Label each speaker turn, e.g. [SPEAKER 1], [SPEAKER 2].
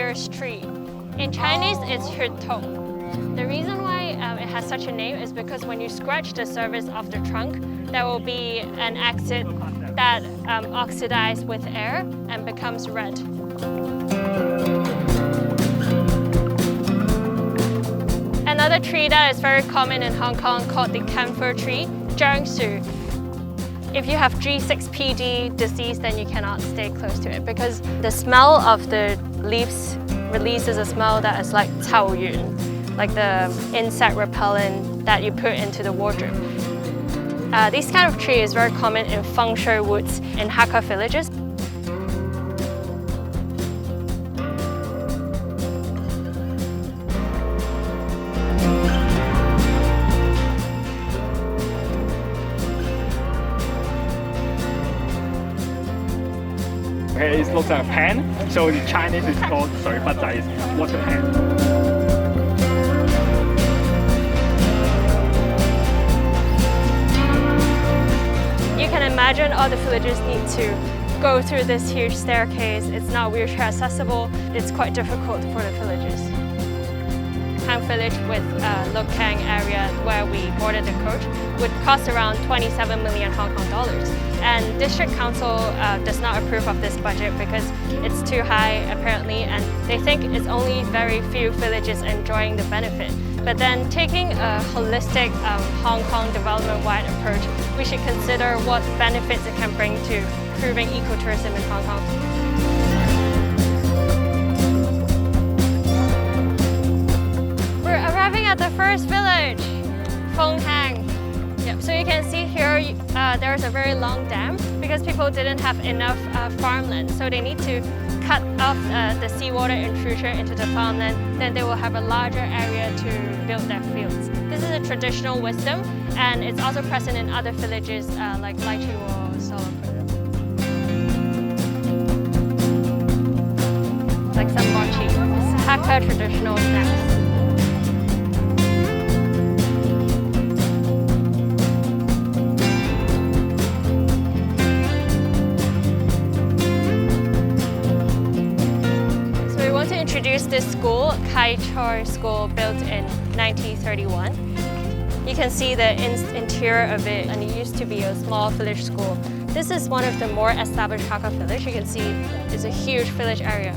[SPEAKER 1] years tree. In Chinese, it's Hüttong. The reason why it has such a name is because when you scratch the surface of the trunk, there will be an acid that oxidizes with air and becomes red. Another tree that is very common in Hong Kong called the camphor tree, Jiangsu. If you have G6PD disease, then you cannot stay close to it because the smell of the leaves releases a smell that is like 草原, like the insect repellent that you put into the wardrobe. This kind of tree is very common in feng shui woods in Hakka villages.
[SPEAKER 2] Okay, it looks like a pan, so in Chinese it's called 水筆仔, water pan.
[SPEAKER 1] You can imagine all the villagers need to go through this huge staircase. It's not wheelchair accessible. It's quite difficult for the villagers. Kang village with Luk Keng area where we boarded the coach would cost around 27 million Hong Kong dollars. And District Council does not approve of this budget because it's too high apparently, and they think it's only very few villages enjoying the benefit. But then taking a holistic Hong Kong development-wide approach, we should consider what benefits it can bring to improving ecotourism in Hong Kong. We're arriving at the first village, Feng Hang. Yep. So you can see here there's a very long dam because people didn't have enough farmland, so they need to cut off the seawater intrusion into the farmland, then they will have a larger area to build their fields. This is a traditional wisdom, and it's also present in other villages like Lai Chi or Solomon. Like some mochi. It's Hakka traditional snacks. Introduce this school, Kai Chor School, built in 1931. You can see the interior of it, and it used to be a small village school. This is one of the more established Hakka village. You can see it's a huge village area.